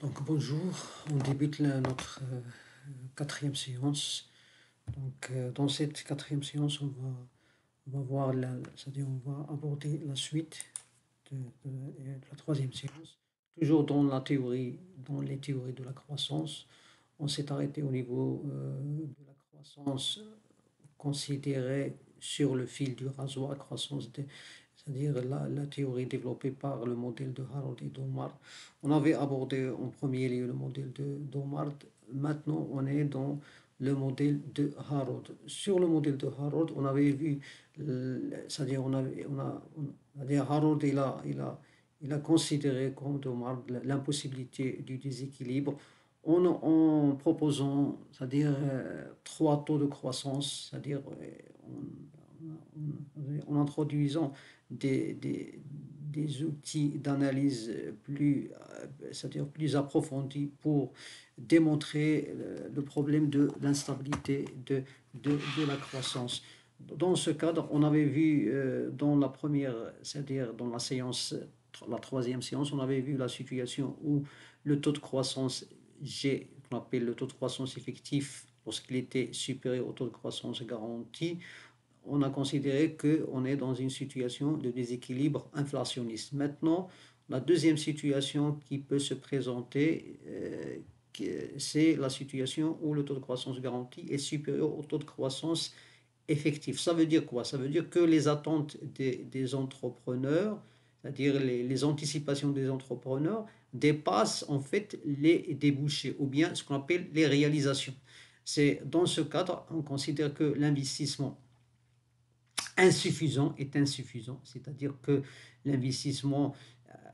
Donc bonjour, on débute notre quatrième séance. Donc dans cette quatrième séance, on va voir c'est-à-dire on va aborder la suite de la troisième séance. Toujours dans la théorie, dans les théories de la croissance, on s'est arrêté au niveau de la croissance considérée sur le fil du rasoir, c'est-à-dire la théorie développée par le modèle de Harold et d'Omar. On avait abordé en premier lieu le modèle d'Omar. Maintenant, on est dans le modèle de Harold. Sur le modèle de Harold, on avait vu, c'est-à-dire Harold, il a considéré comme d'Omar l'impossibilité du déséquilibre en proposant, c'est-à-dire trois taux de croissance, c'est-à-dire en introduisant des outils d'analyse c'est-à-dire plus approfondis pour démontrer le problème de l'instabilité de la croissance. Dans ce cadre, on avait vu dans la première, c'est-à-dire dans la troisième séance, on avait vu la situation où le taux de croissance G, qu'on appelle le taux de croissance effectif, lorsqu'il était supérieur au taux de croissance garanti, on a considéré qu'on est dans une situation de déséquilibre inflationniste. Maintenant, la deuxième situation qui peut se présenter, c'est la situation où le taux de croissance garanti est supérieur au taux de croissance effectif. Ça veut dire quoi? Ça veut dire que les attentes des entrepreneurs, c'est-à-dire les anticipations des entrepreneurs, dépassent en fait les débouchés ou bien ce qu'on appelle les réalisations. C'est dans ce cadre, on considère que l'investissement insuffisant est insuffisant, c'est-à-dire que l'investissement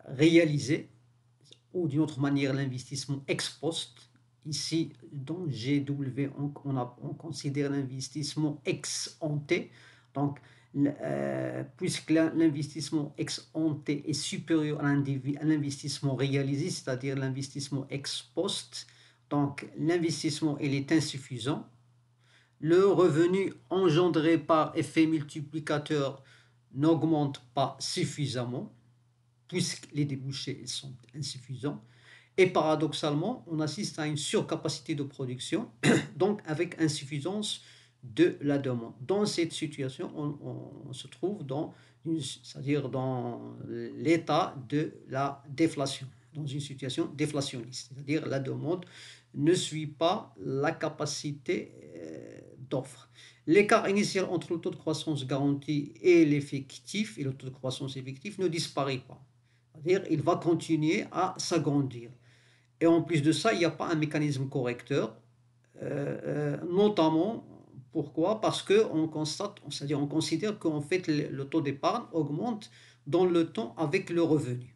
réalisé, ou d'une autre manière l'investissement ex post, ici dans GW on considère l'investissement ex ante, donc puisque l'investissement ex ante est supérieur à l'investissement réalisé, c'est-à-dire l'investissement ex post, donc l'investissement il est insuffisant. Le revenu engendré par effet multiplicateur n'augmente pas suffisamment, puisque les débouchés sont insuffisants. Et paradoxalement, on assiste à une surcapacité de production, donc avec insuffisance de la demande. Dans cette situation, on se trouve c'est-à-dire dans l'état de la déflation, dans une situation déflationniste, c'est-à-dire la demande ne suit pas la capacité d'offre. L'écart initial entre le taux de croissance garanti et l'effectif, et le taux de croissance effectif, ne disparaît pas. C'est-à-dire qu'il va continuer à s'agrandir. Et en plus de ça, il n'y a pas un mécanisme correcteur, notamment, pourquoi? Parce qu'on constate, c'est-à-dire on considère qu'en fait le taux d'épargne augmente dans le temps avec le revenu.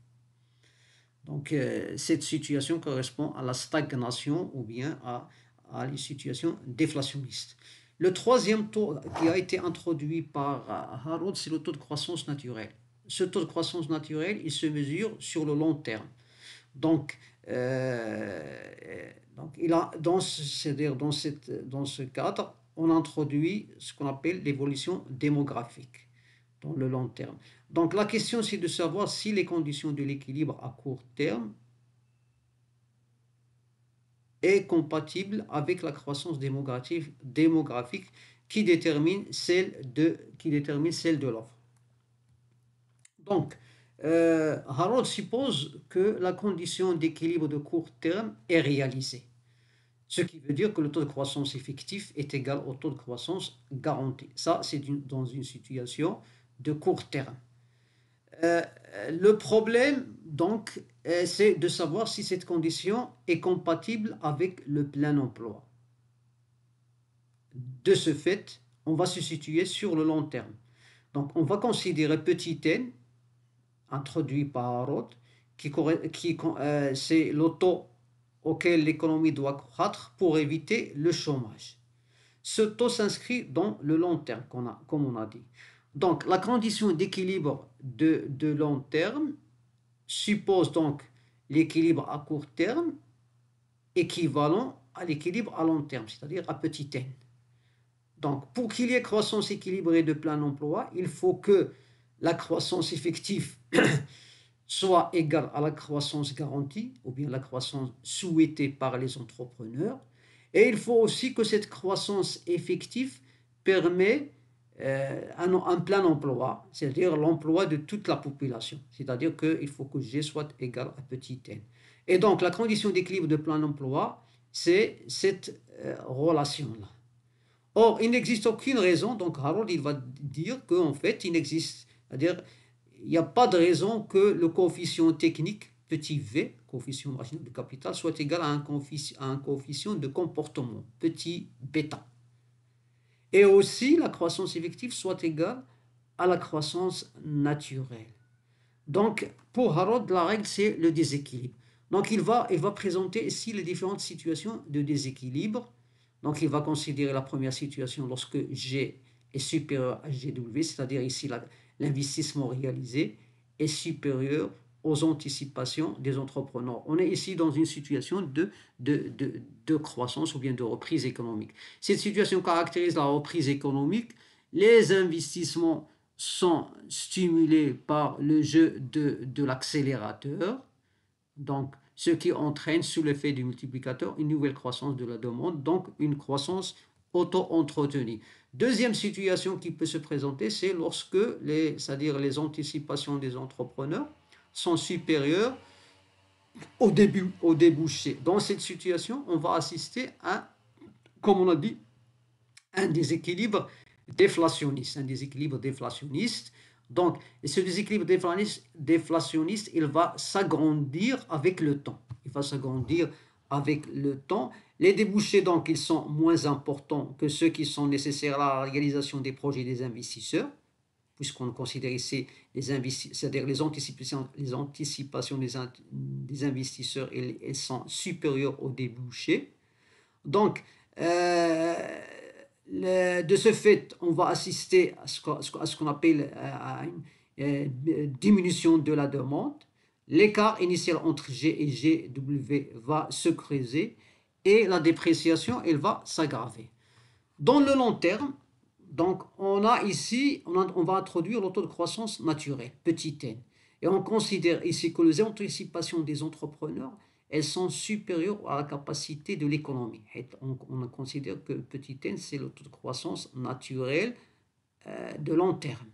Donc cette situation correspond à la stagnation ou bien à une situation déflationniste. Le troisième taux qui a été introduit par Harold, c'est le taux de croissance naturelle. Ce taux de croissance naturelle, il se mesure sur le long terme. Donc dans ce cadre, on introduit ce qu'on appelle l'évolution démographique dans le long terme. Donc la question, c'est de savoir si les conditions de l'équilibre à court terme est compatible avec la croissance démographique qui détermine celle de l'offre. Donc, Harold suppose que la condition d'équilibre de court terme est réalisée, ce qui veut dire que le taux de croissance effectif est égal au taux de croissance garanti. Ça, c'est dans une situation de court terme. Le problème, donc, c'est de savoir si cette condition est compatible avec le plein emploi. De ce fait, on va se situer sur le long terme. Donc, on va considérer petit n, introduit par Harold, c'est le taux auquel l'économie doit croître pour éviter le chômage. Ce taux s'inscrit dans le long terme, comme on a dit. Donc, la condition d'équilibre de long terme suppose donc l'équilibre à court terme équivalent à l'équilibre à long terme, c'est-à-dire à petit n. Donc, pour qu'il y ait croissance équilibrée de plein emploi, il faut que la croissance effective soit égale à la croissance garantie ou bien la croissance souhaitée par les entrepreneurs. Et il faut aussi que cette croissance effective permet un plein emploi, c'est-à-dire l'emploi de toute la population. C'est-à-dire qu'il faut que G soit égal à petit n. Et donc la condition d'équilibre de plein emploi, c'est cette relation-là. Or, il n'existe aucune raison, donc Harold il va dire qu'en fait, il n'existe, c'est-à-dire il n'y a pas de raison que le coefficient technique, petit v, coefficient marginal de capital, soit égal à un coefficient de comportement, petit bêta. Et aussi, la croissance effective soit égale à la croissance naturelle. Donc, pour Harold, la règle, c'est le déséquilibre. Donc, il va présenter ici les différentes situations de déséquilibre. Donc, il va considérer la première situation lorsque G est supérieur à GW, c'est-à-dire ici l'investissement réalisé est supérieur aux anticipations des entrepreneurs. On est ici dans une situation de croissance ou bien de reprise économique. Cette situation caractérise la reprise économique. Les investissements sont stimulés par le jeu de l'accélérateur, donc ce qui entraîne sous l'effet du multiplicateur une nouvelle croissance de la demande, donc une croissance auto-entretenue. Deuxième situation qui peut se présenter, c'est lorsque c'est-à-dire les anticipations des entrepreneurs sont supérieures au débouché. Dans cette situation, on va assister à, comme on a dit, un déséquilibre déflationniste. Donc, ce déséquilibre déflationniste, il va s'agrandir avec le temps. Les débouchés, donc, ils sont moins importants que ceux qui sont nécessaires à la réalisation des projets des investisseurs, puisqu'on considère ici c'est-à-dire les anticipations des investisseurs, elles sont supérieures aux débouchés. Donc, de ce fait, on va assister à ce qu'on appelle à une diminution de la demande. L'écart initial entre G et GW va se creuser et la dépréciation, elle va s'aggraver. Dans le long terme, donc on a ici, on va introduire le taux de croissance naturel, petit n. Et on considère ici que les anticipations des entrepreneurs, elles sont supérieures à la capacité de l'économie. On considère que petit n, c'est le taux de croissance naturel de long terme.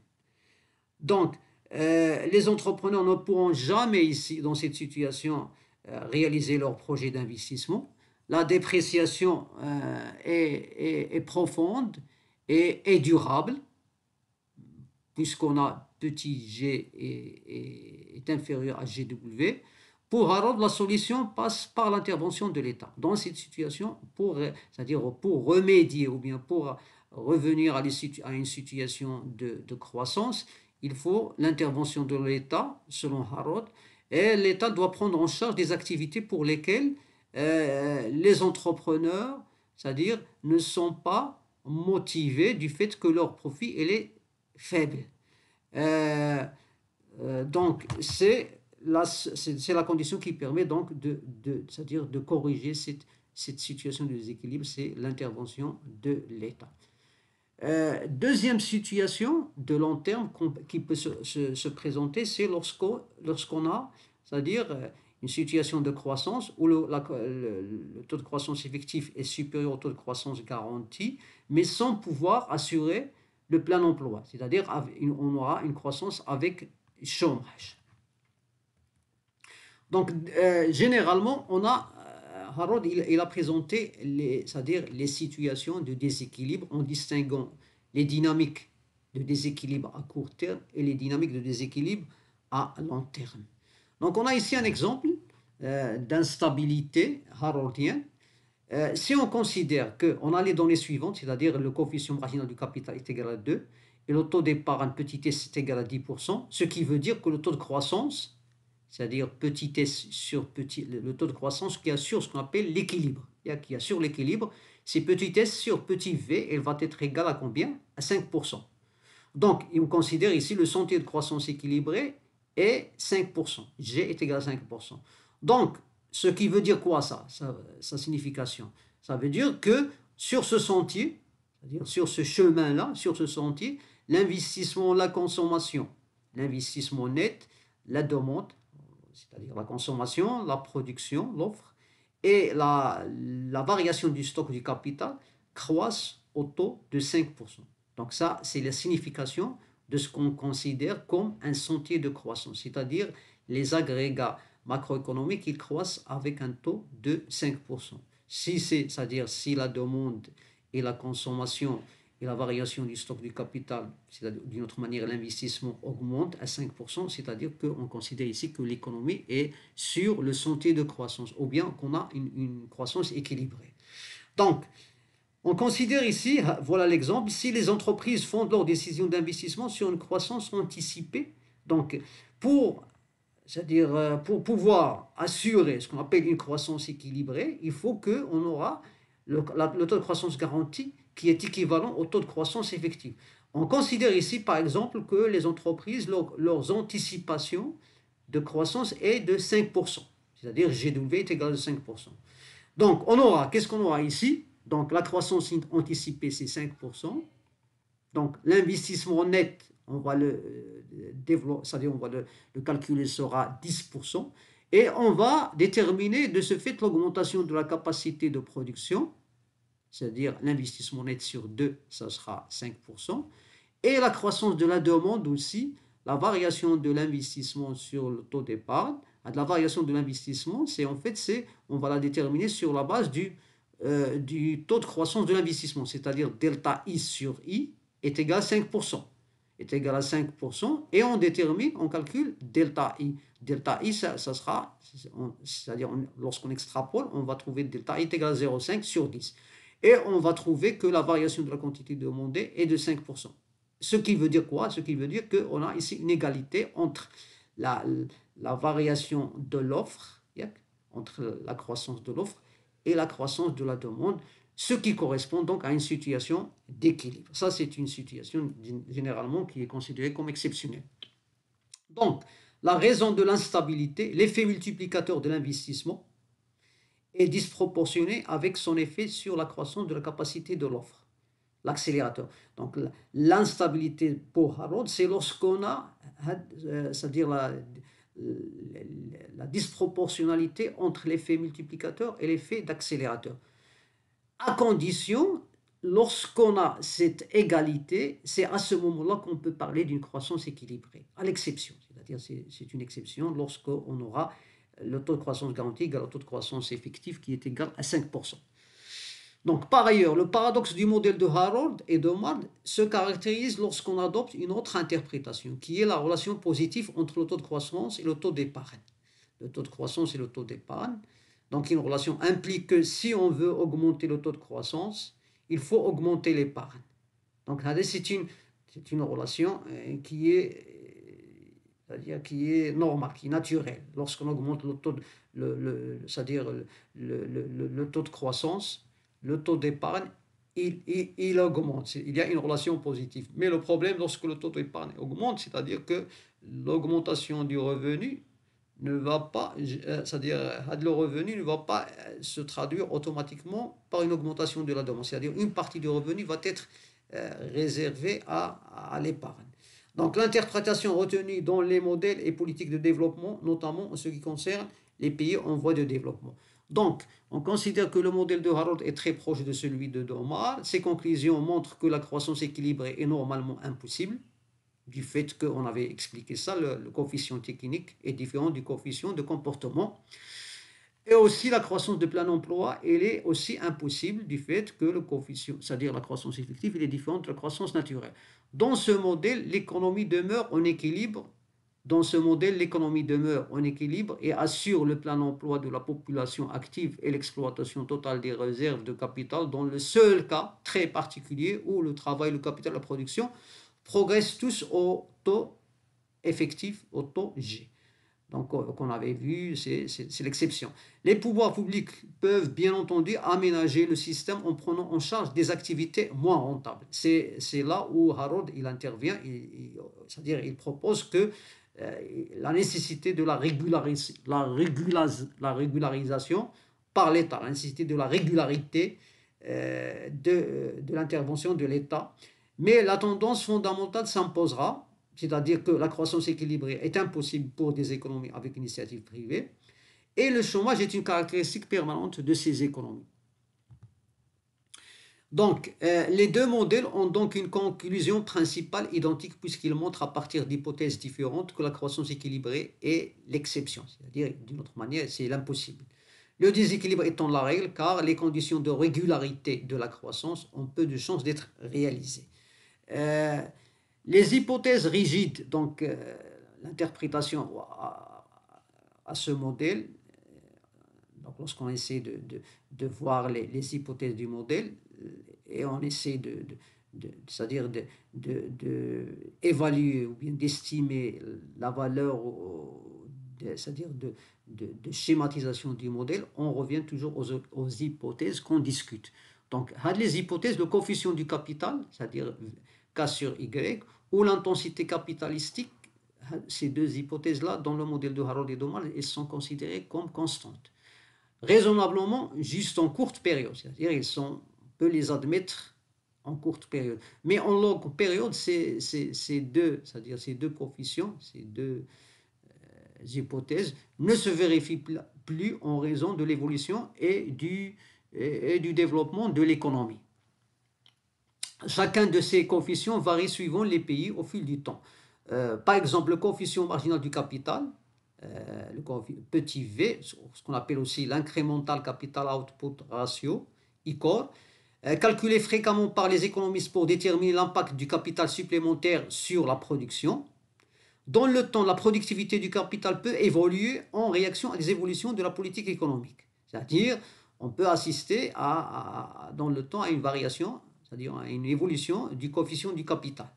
Donc, les entrepreneurs ne pourront jamais ici, dans cette situation, réaliser leur projet d'investissement. La dépréciation est profonde et durable, puisqu'on a petit g est inférieur à GW. Pour Harold, la solution passe par l'intervention de l'État. Dans cette situation, c'est-à-dire pour remédier ou bien pour revenir à une situation de croissance, il faut l'intervention de l'État, selon Harold, et l'État doit prendre en charge des activités pour lesquelles les entrepreneurs, c'est-à-dire, ne sont pas motivés du fait que leur profit est faible. Donc, c'est la condition qui permet donc c'est-à-dire de corriger cette situation de déséquilibre, c'est l'intervention de l'État. Deuxième situation de long terme qui peut se présenter, c'est lorsqu'on a, c'est-à-dire une situation de croissance où le taux de croissance effectif est supérieur au taux de croissance garanti, mais sans pouvoir assurer le plein emploi, c'est-à-dire on aura une croissance avec chômage. Donc, généralement, Harold il a présenté c'est-à-dire les situations de déséquilibre en distinguant les dynamiques de déséquilibre à court terme et les dynamiques de déséquilibre à long terme. Donc, on a ici un exemple d'instabilité haroldienne. Si on considère qu'on a les données suivantes, c'est-à-dire le coefficient marginal du capital est égal à 2 et le taux d'épargne petit s est égal à 10%, ce qui veut dire que le taux de croissance, c'est-à-dire petit s sur le taux de croissance qui assure ce qu'on appelle l'équilibre, qui assure l'équilibre, c'est petit s sur petit v, elle va être égale à combien? À 5%. Donc, on considère ici le sentier de croissance équilibré est 5%. G est égal à 5%. Donc, ce qui veut dire quoi sa signification? Ça veut dire que sur ce sentier, c'est-à-dire sur ce chemin-là, sur ce sentier, l'investissement, la consommation, l'investissement net, la demande c'est-à-dire la consommation, la production, l'offre, et la variation du stock du capital croissent au taux de 5%. Donc ça, c'est la signification de ce qu'on considère comme un sentier de croissance, c'est-à-dire les agrégats macroéconomiques, ils croissent avec un taux de 5%. C'est-à-dire si la demande et la consommation et la variation du stock du capital, c'est-à-dire d'une autre manière l'investissement augmente à 5%, c'est-à-dire qu'on considère ici que l'économie est sur le sentier de croissance, ou bien qu'on a une croissance équilibrée. Donc, on considère ici, voilà l'exemple, si les entreprises fondent leurs décisions d'investissement sur une croissance anticipée, donc c'est-à-dire pour pouvoir assurer ce qu'on appelle une croissance équilibrée, il faut qu'on aura le taux de croissance garanti qui est équivalent au taux de croissance effective. On considère ici par exemple que les entreprises, leurs anticipations de croissance est de 5%, c'est-à-dire GW est égal à 5%. Donc on aura, qu'est-ce qu'on aura ici? Donc la croissance anticipée c'est 5%, donc l'investissement net, on va le développer, c'est-à-dire on va le calculer sera 10%, et on va déterminer de ce fait l'augmentation de la capacité de production, c'est-à-dire l'investissement net sur 2, ça sera 5%, et la croissance de la demande aussi, la variation de l'investissement sur le taux d'épargne. La variation de l'investissement, on va la déterminer sur la base du taux de croissance de l'investissement, c'est-à-dire delta I sur I est égal à 5%. Est égal à 5%, et on détermine, on calcule delta I. Delta I, ça sera, c'est-à-dire lorsqu'on extrapole, on va trouver delta I est égal à 0,5 sur 10. Et on va trouver que la variation de la quantité demandée est de 5%. Ce qui veut dire quoi? Ce qui veut dire qu'on a ici une égalité entre la variation de l'offre, entre la croissance de l'offre et la croissance de la demande, ce qui correspond donc à une situation d'équilibre. Ça, c'est une situation généralement qui est considérée comme exceptionnelle. Donc, la raison de l'instabilité, l'effet multiplicateur de l'investissement est disproportionné avec son effet sur la croissance de la capacité de l'offre, l'accélérateur. Donc, l'instabilité pour Harrod, c'est lorsqu'on a, c'est-à-dire la disproportionnalité entre l'effet multiplicateur et l'effet d'accélérateur. À condition, lorsqu'on a cette égalité, c'est à ce moment-là qu'on peut parler d'une croissance équilibrée, à l'exception. C'est-à-dire c'est une exception lorsqu'on aura le taux de croissance garanti égal au taux de croissance effectif qui est égal à 5%. Donc, par ailleurs, le paradoxe du modèle de Harrod et de Mad se caractérise lorsqu'on adopte une autre interprétation, qui est la relation positive entre le taux de croissance et le taux d'épargne. Le taux de croissance et le taux d'épargne. Donc, une relation implique que si on veut augmenter le taux de croissance, il faut augmenter l'épargne. Donc, c'est une relation qui est, c'est-à-dire qui est normale, qui est naturelle. Lorsqu'on augmente le taux c'est-à-dire le taux de croissance, le taux d'épargne, il augmente. Il y a une relation positive. Mais le problème, lorsque le taux d'épargne augmente, c'est-à-dire que l'augmentation du revenu ne va pas, c'est-à-dire le revenu ne va pas se traduire automatiquement par une augmentation de la demande. C'est-à-dire une partie du revenu va être réservée à l'épargne. Donc l'interprétation retenue dans les modèles et politiques de développement, notamment en ce qui concerne les pays en voie de développement. Donc, on considère que le modèle de Harrod est très proche de celui de Domar. Ces conclusions montrent que la croissance équilibrée est normalement impossible, du fait qu'on avait expliqué ça, le coefficient technique est différent du coefficient de comportement. Et aussi la croissance de plein emploi, elle est aussi impossible du fait que le coefficient, c'est-à-dire la croissance effective, elle est différente de la croissance naturelle. Dans ce modèle, l'économie demeure en équilibre. Dans ce modèle, l'économie demeure en équilibre et assure le plein emploi de la population active et l'exploitation totale des réserves de capital dans le seul cas très particulier où le travail, le capital, la production progressent tous au taux effectif, au taux G. Donc, qu'on avait vu, c'est l'exception. Les pouvoirs publics peuvent bien entendu aménager le système en prenant en charge des activités moins rentables. C'est là où Harrod il intervient, c'est-à-dire il propose que la nécessité de la régularisation par l'État, la nécessité de la régularité de l'intervention de l'État. Mais la tendance fondamentale s'imposera, c'est-à-dire que la croissance équilibrée est impossible pour des économies avec initiative privée, et le chômage est une caractéristique permanente de ces économies. Donc, les deux modèles ont donc une conclusion principale identique puisqu'ils montrent à partir d'hypothèses différentes que la croissance équilibrée est l'exception, c'est-à-dire d'une autre manière, c'est l'impossible. Le déséquilibre étant la règle car les conditions de régularité de la croissance ont peu de chances d'être réalisées. Euh, les hypothèses rigides, donc l'interprétation à ce modèle, donc lorsqu'on essaie de voir les hypothèses du modèle, et on essaie c'est-à-dire d'évaluer ou bien d'estimer la valeur, c'est-à-dire de schématisation du modèle, on revient toujours aux hypothèses qu'on discute. Donc, les hypothèses, le coefficient du capital, c'est-à-dire K sur Y, ou l'intensité capitalistique, ces deux hypothèses-là, dans le modèle de Harold et Domar, elles sont considérées comme constantes. Raisonnablement, juste en courte période, c'est-à-dire on peut les admettre en courte période. Mais en longue période, ces deux coefficients, ces deux hypothèses ne se vérifient plus en raison de l'évolution et du développement de l'économie. Chacun de ces coefficients varie suivant les pays au fil du temps. Par exemple, le coefficient marginal du capital, le petit v, ce qu'on appelle aussi l'incremental capital output ratio, ICOR, calculé fréquemment par les économistes pour déterminer l'impact du capital supplémentaire sur la production. Dans le temps, la productivité du capital peut évoluer en réaction à des évolutions de la politique économique. C'est-à-dire, on peut assister dans le temps à une variation, c'est-à-dire à une évolution du coefficient du capital.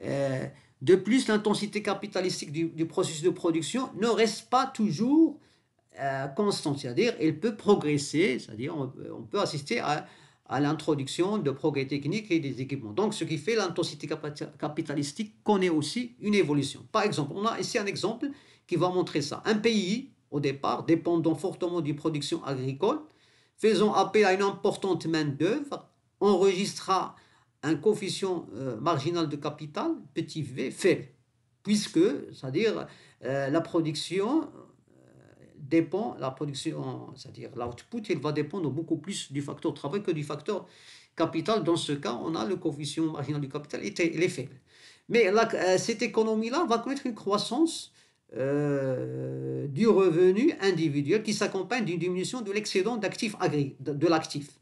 De plus, l'intensité capitalistique du processus de production ne reste pas toujours constante, c'est-à-dire elle peut progresser, c'est-à-dire on peut assister à l'introduction de progrès techniques et des équipements. Donc, ce qui fait l'intensité capitalistique connaît aussi une évolution. Par exemple, on a ici un exemple qui va montrer ça. Un pays, au départ, dépendant fortement d'une production agricole, faisant appel à une importante main-d'œuvre, enregistrera un coefficient marginal de capital, petit v, faible, puisque, c'est-à-dire, la production c'est-à-dire l'output, il va dépendre beaucoup plus du facteur travail que du facteur capital. Dans ce cas, on a le coefficient marginal du capital, il est faible. Mais cette économie-là va connaître une croissance du revenu individuel qui s'accompagne d'une diminution de l'excédent de l'actif.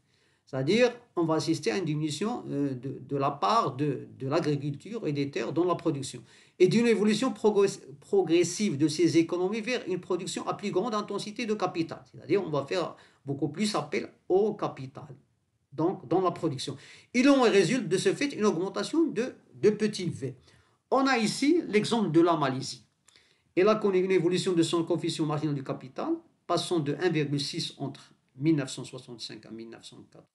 C'est-à-dire, on va assister à une diminution de la part de l'agriculture et des terres dans la production, et d'une évolution progressive de ces économies vers une production à plus grande intensité de capital. C'est-à-dire, on va faire beaucoup plus appel au capital, donc dans la production. Il en résulte de ce fait une augmentation de petit v. On a ici l'exemple de la Malaisie. Elle a connu une évolution de son coefficient marginal du capital, passant de 1,6 entre 1965 à 1980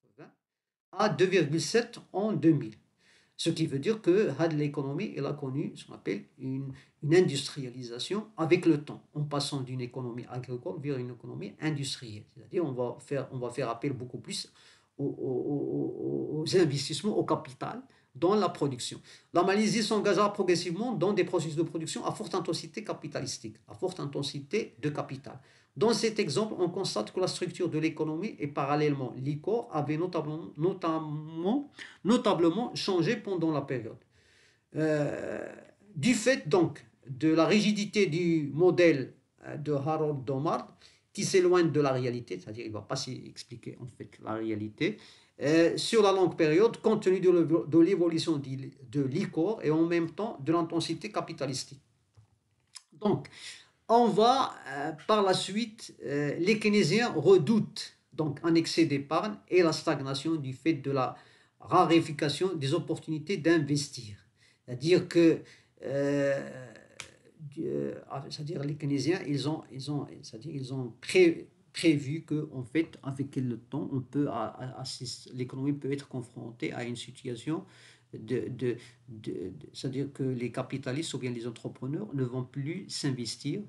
à 2,7 en 2000. Ce qui veut dire que l'économie elle a connu ce qu'on appelle une industrialisation avec le temps, en passant d'une économie agricole vers une économie industrielle. C'est-à-dire on va faire appel beaucoup plus aux investissements, au capital dans la production. La Malaisie s'engagera progressivement dans des processus de production à forte intensité capitalistique, à forte intensité de capital. Dans cet exemple, on constate que la structure de l'économie et parallèlement l'ICOR avait notablement changé pendant la période. Du fait donc de la rigidité du modèle de Harold Domar, qui s'éloigne de la réalité, c'est-à-dire il ne va pas s'expliquer en fait la réalité, sur la longue période, compte tenu de l'évolution de l'ICOR et en même temps de l'intensité capitalistique. Donc, on va par la suite, les keynésiens redoutent donc un excès d'épargne et la stagnation du fait de la raréfaction des opportunités d'investir. C'est-à-dire que c'est-à-dire les keynésiens, ils ont prévu que en fait, avec le temps, l'économie peut être confrontée à une situation c'est-à-dire que les capitalistes ou bien les entrepreneurs ne vont plus investir,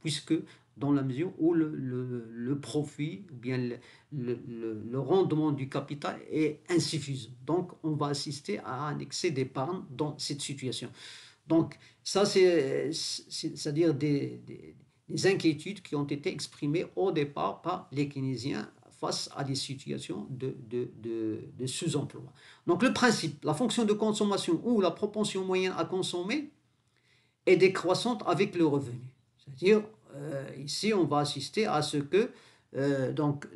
puisque dans la mesure où le profit ou bien le rendement du capital est insuffisant. Donc, on va assister à un excès d'épargne dans cette situation. Donc, ça, c'est-à-dire des inquiétudes qui ont été exprimées au départ par les keynésiens face à des situations de sous-emploi. Donc, le principe, la fonction de consommation ou la propension moyenne à consommer est décroissante avec le revenu. C'est-à-dire, ici, on va assister à ce que donc,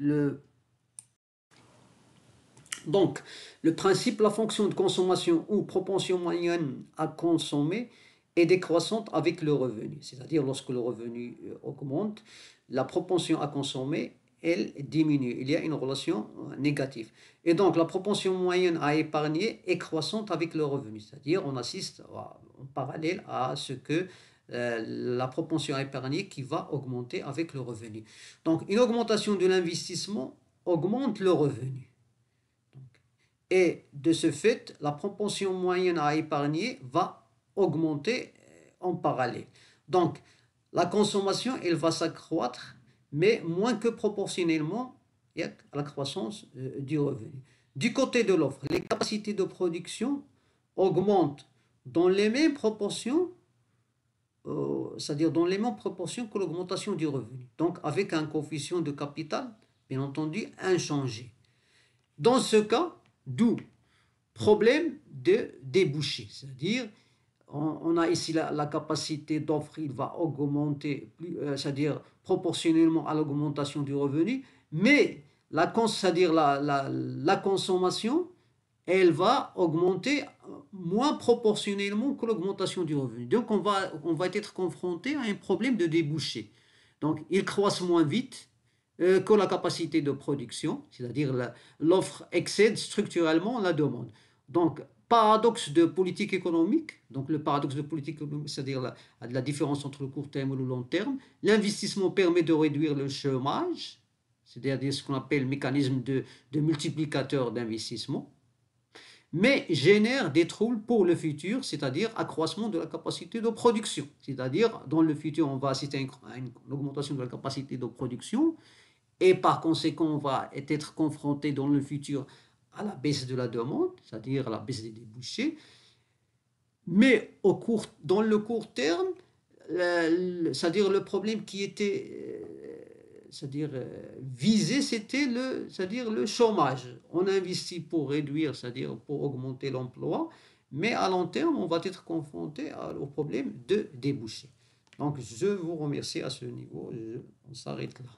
le principe, la fonction de consommation ou propension moyenne à consommer est décroissante avec le revenu. C'est-à-dire, lorsque le revenu augmente, la propension à consommer, elle diminue. Il y a une relation négative. Et donc, la propension moyenne à épargner est croissante avec le revenu. C'est-à-dire, on assiste en parallèle à ce que la propension à épargner qui va augmenter avec le revenu. Donc, une augmentation de l'investissement augmente le revenu. Et de ce fait, la propension moyenne à épargner va augmenter en parallèle. Donc, la consommation, elle va s'accroître, mais moins que proportionnellement à la croissance du revenu. Du côté de l'offre, les capacités de production augmentent dans les mêmes proportions, c'est-à-dire dans les mêmes proportions que l'augmentation du revenu. Donc, avec un coefficient de capital, bien entendu, inchangé. Dans ce cas, d'où problème de débouché, c'est-à-dire on a ici la capacité d'offre, il va augmenter, c'est-à-dire proportionnellement à l'augmentation du revenu, mais c'est-à-dire la consommation, elle va augmenter moins proportionnellement que l'augmentation du revenu. Donc on va être confronté à un problème de débouché. Donc il croisse moins vite que la capacité de production, c'est-à-dire l'offre excède structurellement la demande. Donc, paradoxe de politique économique, donc le paradoxe de politique économique, c'est-à-dire la différence entre le court terme et le long terme. L'investissement permet de réduire le chômage, c'est-à-dire ce qu'on appelle le mécanisme de multiplicateur d'investissement, mais génère des troubles pour le futur, c'est-à-dire accroissement de la capacité de production. C'est-à-dire, dans le futur, on va assister à une augmentation de la capacité de production, et par conséquent, on va être confronté dans le futur à la baisse de la demande, c'est-à-dire à la baisse des débouchés. Mais dans le court terme, c'est-à-dire le problème qui était visé, c'était le chômage. On investit pour réduire, c'est-à-dire pour augmenter l'emploi, mais à long terme, on va être confronté au problème de débouchés. Donc, je vous remercie à ce niveau. On s'arrête là.